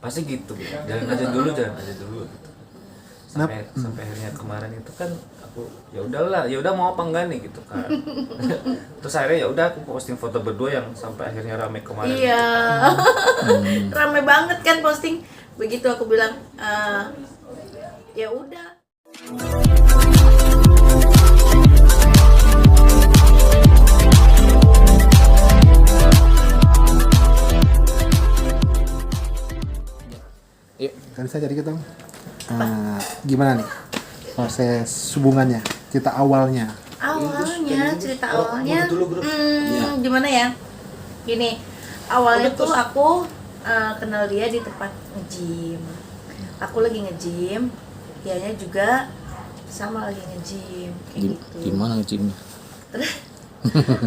pasti gitu, jangan aja dulu gitu. Sampai akhirnya kemarin itu kan aku ya udah mau apa enggak nih gitu kan. Terus akhirnya ya udah aku posting foto berdua yang sampai akhirnya rame kemarin. Iya. Rame banget kan posting. Begitu aku bilang ya udah. Kan saya jadi ketemu. Gimana nih proses hubungannya, cerita awalnya? Cerita awalnya gimana ya? Gini, awalnya tuh aku kenal dia di tempat nge-gym. Aku lagi nge-gym, dianya juga sama lagi nge-gym kayak gitu. Gimana nge-gymnya?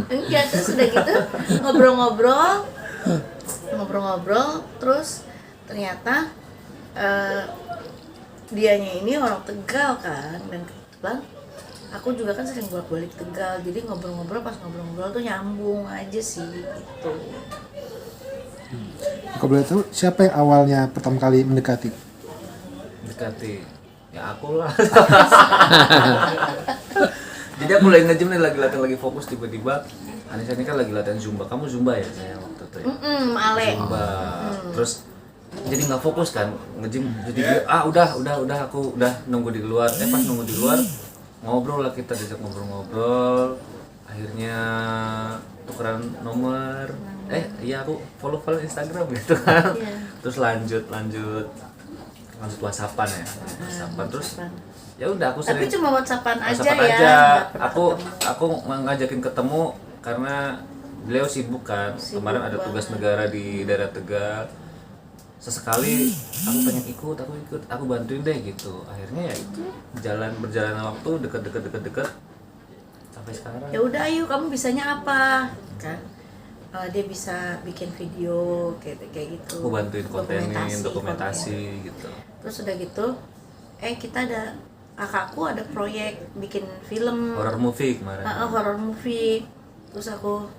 Enggak, terus udah gitu ngobrol-ngobrol, terus ternyata dianya ini orang Tegal kan, dan kebetulan aku juga kan sering bolak-balik Tegal, jadi ngobrol-ngobrol tuh nyambung aja sih gitu. Kalau boleh tahu siapa yang awalnya pertama kali mendekati? Ya aku lah. Jadi aku lagi nge-gym nih, lagi fokus, tiba-tiba Anissa ini kan lagi latihan Zumba. Kamu Zumba ya saya waktu itu ya? Ale. Zumba. Terus jadi nggak fokus kan nge-gym, jadi udah aku udah nunggu di luar. Pas nunggu di luar ngobrol lah, kita diajak ngobrol, akhirnya tukeran nomor. Iya aku follow Instagram gitu kan. Terus lanjut WhatsAppan ya. Terus ya udah aku sering. Tapi cuma WhatsAppan aja. Aku ngajakin ketemu karena beliau sibuk kan. Kemarin ada tugas negara di daerah Tegal. Sesekali aku pengen ikut, aku bantuin deh gitu. Akhirnya ya itu berjalan waktu deket sampai sekarang. Ya udah, ayo kamu bisanya apa kan? Dia bisa bikin video kayak gitu. Aku bantuin kontenin, dokumentasi gitu. Terus udah gitu, kita ada kakakku ada proyek bikin film Horror movie kemarin. Horror movie. Terus aku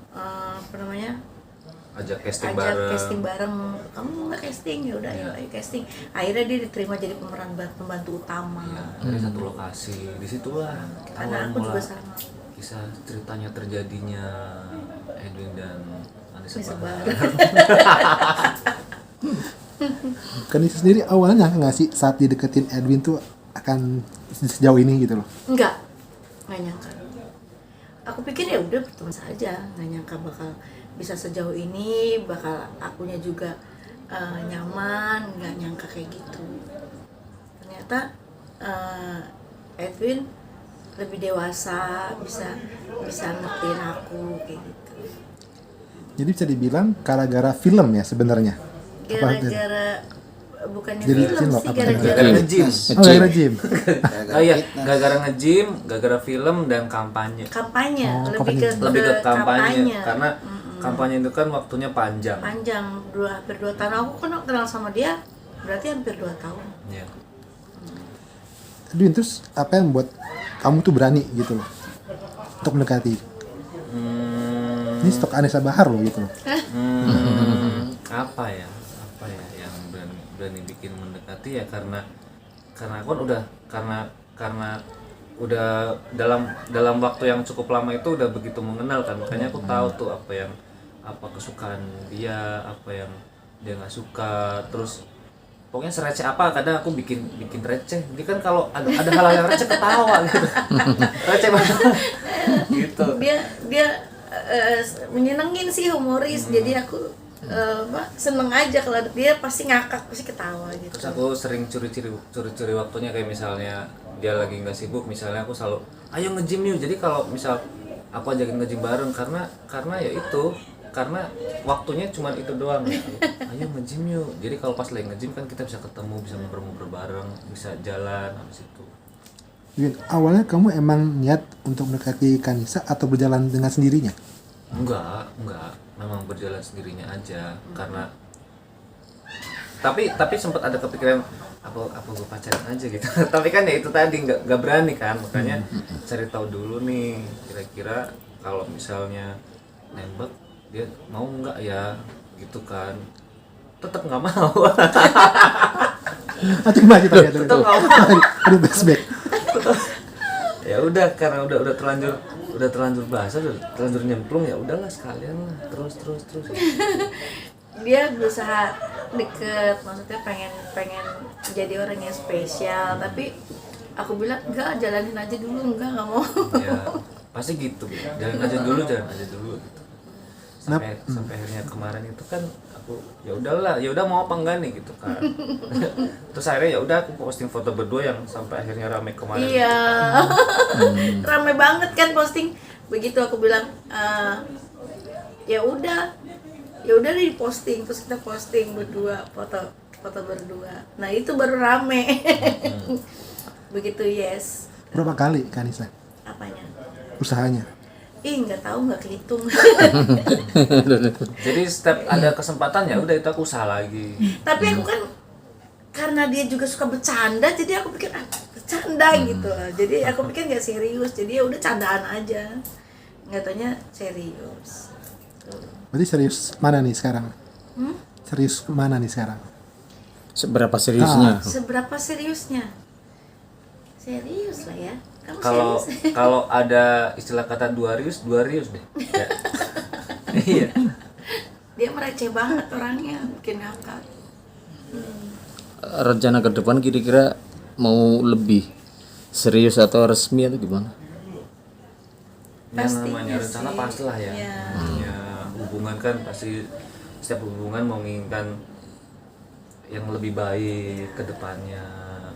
ajak casting bareng. Kamu nggak casting? Ya udah, ayo casting. Akhirnya dia diterima jadi pemeran pembantu utama. Iya, dari satu lokasi. Disitulah karena aku juga sama. Kisah ceritanya terjadinya Edwin dan Anissa Bahar. Kanisa sendiri awalnya nggak sih saat dideketin Edwin tuh akan sejauh ini gitu loh? Nggak nyangka. Aku pikir ya udah berteman saja, nggak nyangka bakal bisa sejauh ini, bakal akunya juga nyaman, nggak nyangka kayak gitu. Ternyata Edwin lebih dewasa, bisa ngertiin aku kayak gitu. Jadi bisa dibilang gara-gara film ya sebenarnya? Gara-gara bukannya jadi film sih, gara-gara nge-gym. Gara-gara gym. Gara-gara nge-gym, gara-gara film dan kampanye. Lebih ke kampanye. Karena kampanye itu kan waktunya panjang. Hampir 2 tahun. Aku kan kenal sama dia berarti hampir 2 tahun. Iya. Edwin, terus apa yang buat kamu tuh berani gitu loh untuk mendekati? Ini stok Anissa Bahar loh gitu loh. Apa ya yang berani bikin mendekati ya karena aku kan karena udah dalam waktu yang cukup lama itu udah begitu mengenal kan, makanya aku tahu tuh apa kesukaan dia, apa yang dia nggak suka, terus pokoknya sereceh apa. Kadang aku bikin receh, jadi kan kalau ada hal yang receh ketawa gitu. Receh banget gitu. Dia menyenengin sih, humoris. Jadi aku seneng aja kalau dia pasti ngakak, pasti ketawa gitu. Terus aku sering curi-curi waktunya, kayak misalnya dia lagi nggak sibuk, misalnya aku selalu ayo nge-gym yuk. Jadi kalau misal aku ajakin nge-gym bareng karena ya itu, karena waktunya cuma itu doang. Ayo nge-gym yuk. Jadi kalau pas lagi nge-gym kan kita bisa ketemu, bisa ngobrol bareng, bisa jalan habis itu. Edwin, awalnya kamu emang niat untuk mendekati Kanisa atau berjalan dengan sendirinya? Enggak, memang berjalan sendirinya aja. Karena tapi sempat ada kepikiran apa gue pacaran aja gitu. Tapi kan ya itu tadi nggak berani kan, makanya cari tahu dulu nih kira-kira kalau misalnya nembak dia mau nggak ya gitu kan. tetap nggak mau. Coba kita lihat dulu. Tetap nggak mau. Aduh, flashback. Ya udah, karena udah terlanjur bahasa, udah terlanjur nyemplung, ya udahlah sekalian lah, terus. Dia berusaha deket, maksudnya pengen jadi orang yang spesial, tapi aku bilang enggak, jalanin aja dulu, nggak mau. Ya pasti gitu, jalan aja dulu gitu. Sampai akhirnya kemarin itu kan aku ya udah mau apa enggak nih gitu kan. Terus akhirnya ya udah aku posting foto berdua yang sampai akhirnya rame kemarin. Iya. Rame banget kan posting. Begitu aku bilang ya udah deh diposting, terus kita posting berdua, foto berdua. Nah, itu baru rame. Begitu, yes. Berapa kali Kanisa Apanya? usahanya? Nggak tahu, nggak kehitung. Jadi setiap ada kesempatan ya udah itu aku usaha lagi. Tapi aku kan karena dia juga suka bercanda, jadi aku pikir bercanda gitu lah. Jadi aku pikir nggak serius, jadi ya udah candaan aja. Nggak taunya serius. Berarti serius mana nih sekarang? Serius mana nih sekarang? Seberapa seriusnya? Seberapa seriusnya? Serius lah ya. Kamu Kalau serius? kalau ada istilah kata dua rius deh. Ya. Iya. Dia mereceh banget orangnya, bikin ngakak. Rencana ke depan kira-kira mau lebih serius atau resmi atau gimana? Yang Pastinya namanya rencana sih. pastilah ya. Iya. Ya, hubungan kan pasti setiap hubungan mau menginginkan yang lebih baik ke depannya,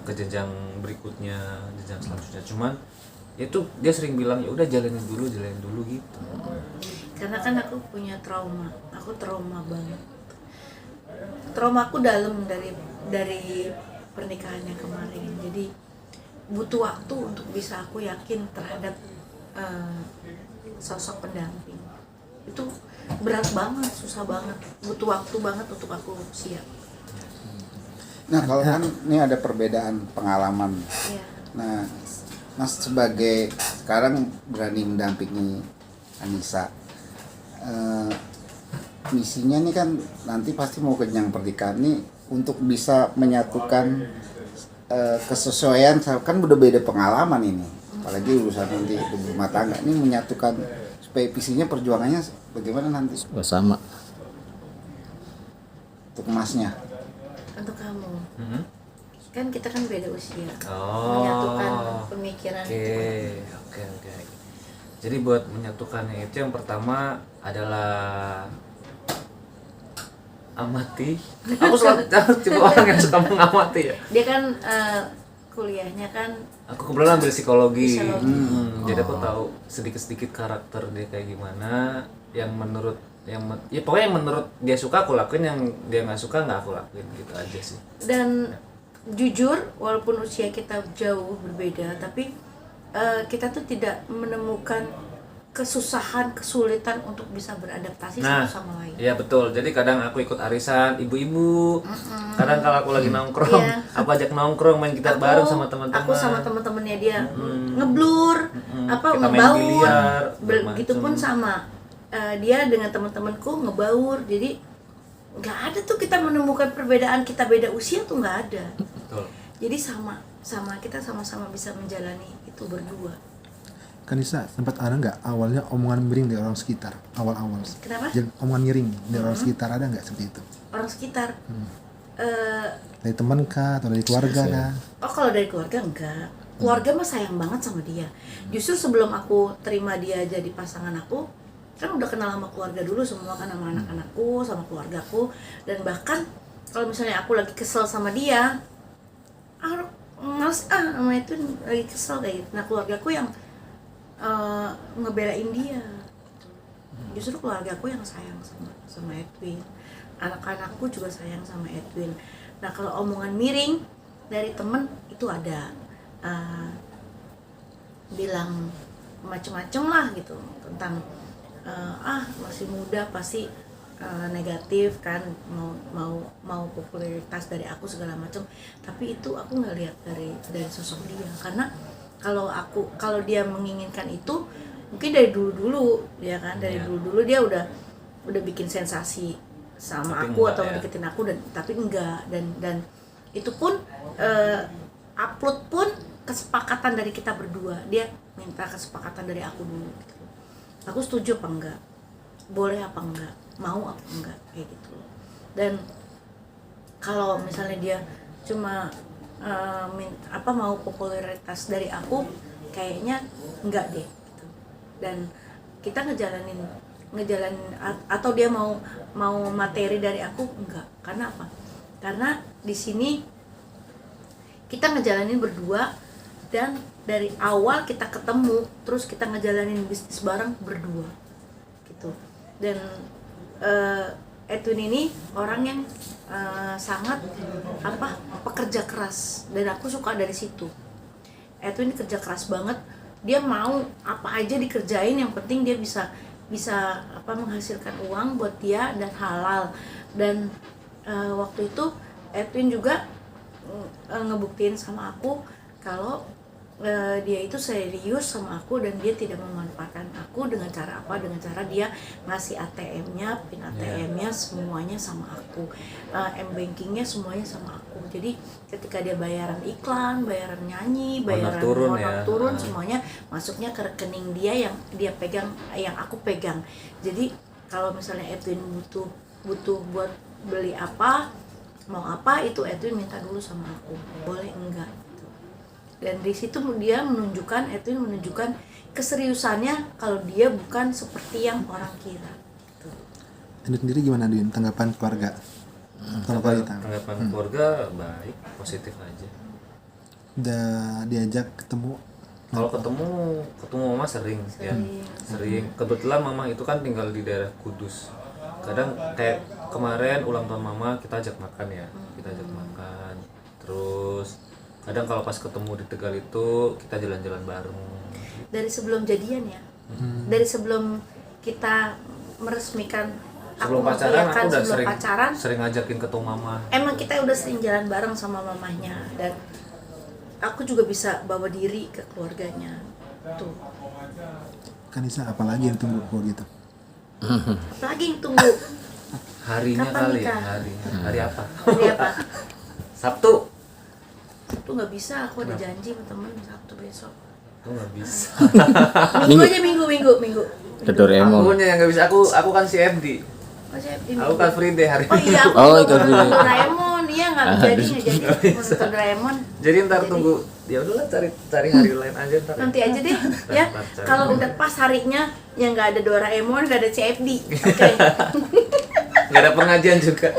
ke jenjang berikutnya, jenjang selanjutnya. Cuman itu dia sering bilang ya udah jalanin dulu gitu. Karena kan aku punya trauma, aku trauma banget. Trauma aku dalam dari pernikahannya kemarin. Jadi butuh waktu untuk bisa aku yakin terhadap sosok pendamping. Itu berat banget, susah banget, butuh waktu banget untuk aku siap. Nah, kalau kan ini ada perbedaan pengalaman. Iya. Nah, Mas sebagai sekarang berani mendampingi Anissa, misinya nih kan nanti pasti mau kenyang pernikahan nih untuk bisa menyatukan kesesuaian, kan udah beda pengalaman ini, apalagi urusan nanti rumah tangga ini, menyatukan supaya visinya perjuangannya bagaimana nanti Sama. untuk Masnya. Untuk kamu, Mhm. kan kita kan beda usia, Oh. menyatukan pemikiran itu. Oke. Jadi buat menyatukannya itu yang pertama adalah amati. Aku selalu tipe orang yang suka mengamati ya. Dia kan kuliahnya kan Aku kebetulan ambil psikologi. Psikologi. Jadi aku tahu sedikit-sedikit karakter dia kayak gimana. Yang menurut ya pokoknya yang menurut dia suka aku lakuin, yang dia nggak suka nggak aku lakuin, gitu aja sih. dan jujur walaupun usia kita jauh berbeda, tapi kita tuh tidak menemukan kesulitan untuk bisa beradaptasi Nah, satu sama lain. iya betul. Jadi kadang aku ikut arisan ibu-ibu. Kadang kalau aku lagi nongkrong, Iya. aku ajak nongkrong main gitar bareng sama teman-teman. Aku sama teman-temannya dia ngeblur, apa Kita main ngebaur. biliar, Begitupun sama dia dengan teman-temanku ngebaur. Jadi nggak ada tuh kita menemukan perbedaan, kita beda usia tuh nggak ada. Betul. Jadi sama kita sama-sama bisa menjalani itu berdua. Kanisa, sempat ada nggak awalnya omongan miring dari orang sekitar awal-awal? Kenapa? Omongan miring dari orang sekitar, ada nggak seperti itu? Orang sekitar. Dari teman kah atau dari keluarga kah? Oh, kalau dari keluarga enggak. Keluarga mah sayang banget sama dia. Justru sebelum aku terima dia jadi pasangan aku, kan udah kenal sama keluarga dulu semua, kan sama anak-anakku, sama keluargaku, dan bahkan kalau misalnya aku lagi kesel sama dia, males sama itu lagi kesel kayak gitu. Nah, keluargaku yang ngebelain dia. Justru keluargaku yang sayang sama Edwin. Anak-anakku juga sayang sama Edwin. Nah, kalau omongan miring dari temen itu ada, bilang macem-macem lah gitu tentang masih muda pasti negatif kan, mau popularitas dari aku segala macam. Tapi itu aku nggak lihat dari sosok dia, karena kalau dia menginginkan itu mungkin dari dulu ya kan, dari dulu dia udah bikin sensasi sama Tapi aku enggak atau ya. deketin aku, dan tapi enggak, dan itu pun upload pun kesepakatan dari kita berdua. Dia minta kesepakatan dari aku dulu gitu. Aku setuju apa enggak, boleh apa enggak, mau apa enggak, kayak gitu. Dan kalau misalnya dia cuma mau popularitas dari aku, kayaknya enggak deh gitu. Dan kita ngejalanin atau dia mau materi dari aku, enggak. Karena apa? Karena di sini kita ngejalanin berdua, dan dari awal kita ketemu terus kita ngejalanin bisnis bareng berdua gitu. Dan Edwin ini orang yang sangat pekerja keras, dan aku suka dari situ. Edwin kerja keras banget, dia mau apa aja dikerjain, yang penting dia bisa menghasilkan uang buat dia dan halal. Dan waktu itu Edwin juga ngebuktiin sama aku kalau dia itu serius sama aku, dan dia tidak memanfaatkan aku dengan cara apa, dengan cara dia ngasih ATM-nya, PIN ATM-nya semuanya sama aku, M-bankingnya semuanya sama aku. Jadi ketika dia bayaran iklan, bayaran nyanyi, bayaran honor turun, semuanya masuknya ke rekening dia yang dia pegang, yang aku pegang. Jadi kalau misalnya Edwin butuh buat beli apa, mau apa, itu Edwin minta dulu sama aku, boleh enggak gitu. Dan di situ Edwin menunjukkan keseriusannya, kalau dia bukan seperti yang orang kira gitu. Anda sendiri gimana, Edwin, tanggapan keluarga? Tanggapan keluarga baik, positif aja. Udah diajak ketemu? Kalau ketemu mama sering. Ya, sering. Kebetulan mama itu kan tinggal di daerah Kudus. Kadang kayak kemarin ulang tahun mama, kita ajak makan ya, terus kadang kalau pas ketemu di Tegal itu kita jalan-jalan bareng. Dari sebelum jadian ya, dari sebelum kita meresmikan, Sebelum pacaran aku udah pacaran, sering ngajakin ketemu mama. emang kita udah sering jalan bareng sama mamahnya, dan aku juga bisa bawa diri ke keluarganya tuh. Kanisa, apalagi yang tunggu kok gitu? Apalagi yang tunggu? Harinya Kapan kali nikah? ya, hari apa? Hari apa? Sabtu. Sabtu nggak bisa, aku ada janji sama temen Sabtu besok. Itu nggak bisa. Minggu aja, minggu. Ke Doraemon. Akunya yang nggak bisa, aku kan si FD. Oh, Aku kan free day hari Oh ini. iya, aku Oh, juga itu mau dia. nonton Doraemon, iya nggak jadi menonton Doraemon. Jadi ntar tunggu, ya udahlah cari hari lain aja ntar. Nanti aja deh ya, kalau udah pas harinya yang nggak ada Doraemon, nggak ada CFD. Oke. Nggak ada pengajian juga.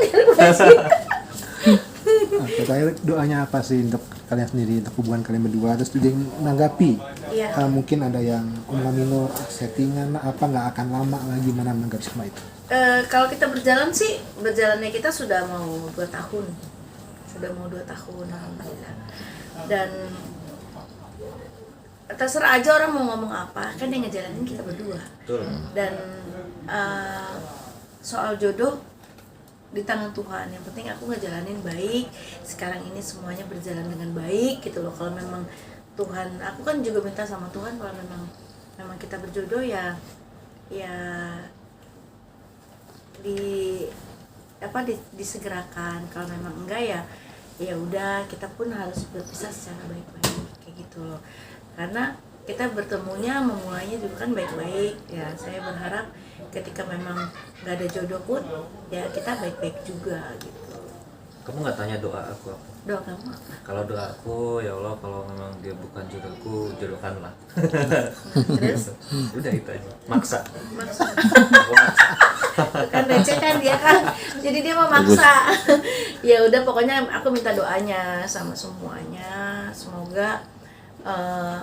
Terakhir, doanya apa sih untuk kalian sendiri, untuk hubungan kalian berdua? Terus juga yang menanggapi, Iya. mungkin ada yang minor, settingan apa, nggak akan lama lagi, mana menanggapi semua itu? Kalau kita berjalannya kita sudah mau 2 tahun, alhamdulillah. Dan terserah aja orang mau ngomong apa, kan yang ngejalanin kita berdua. Betul. Dan soal jodoh di tangan Tuhan, yang penting aku ngejalanin baik. Sekarang ini semuanya berjalan dengan baik gitu loh. Kalau memang Tuhan, aku kan juga minta sama Tuhan, kalau memang kita berjodoh ya disegerakan. Kalau memang enggak ya udah, kita pun harus berpisah secara baik-baik kayak gitu loh. Karena kita bertemunya, memulainya juga kan baik-baik ya. Saya berharap ketika memang nggak ada jodoh pun ya kita baik-baik juga gitu. Kamu nggak tanya doa aku apa? Doa kamu apa? Kalau doa aku, ya Allah, kalau memang dia bukan jodohku, jodohkanlah. Terus Udah itu aja. Maksa. maksud Aku maksa. kan receh kan dia kan, jadi dia memaksa. Ya udah, pokoknya aku minta doanya sama semuanya, semoga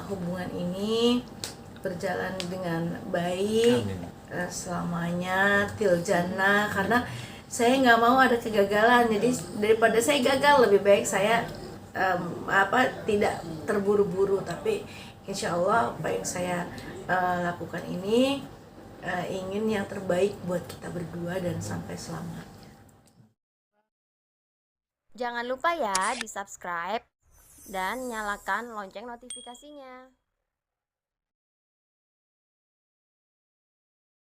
hubungan ini berjalan dengan baik. Amin. Selamanya til jannah, karena saya nggak mau ada kegagalan. Jadi daripada saya gagal, lebih baik saya tidak terburu-buru, tapi insya Allah apa yang saya lakukan ini ingin yang terbaik buat kita berdua dan sampai selamanya. Jangan lupa ya di subscribe dan nyalakan lonceng notifikasinya.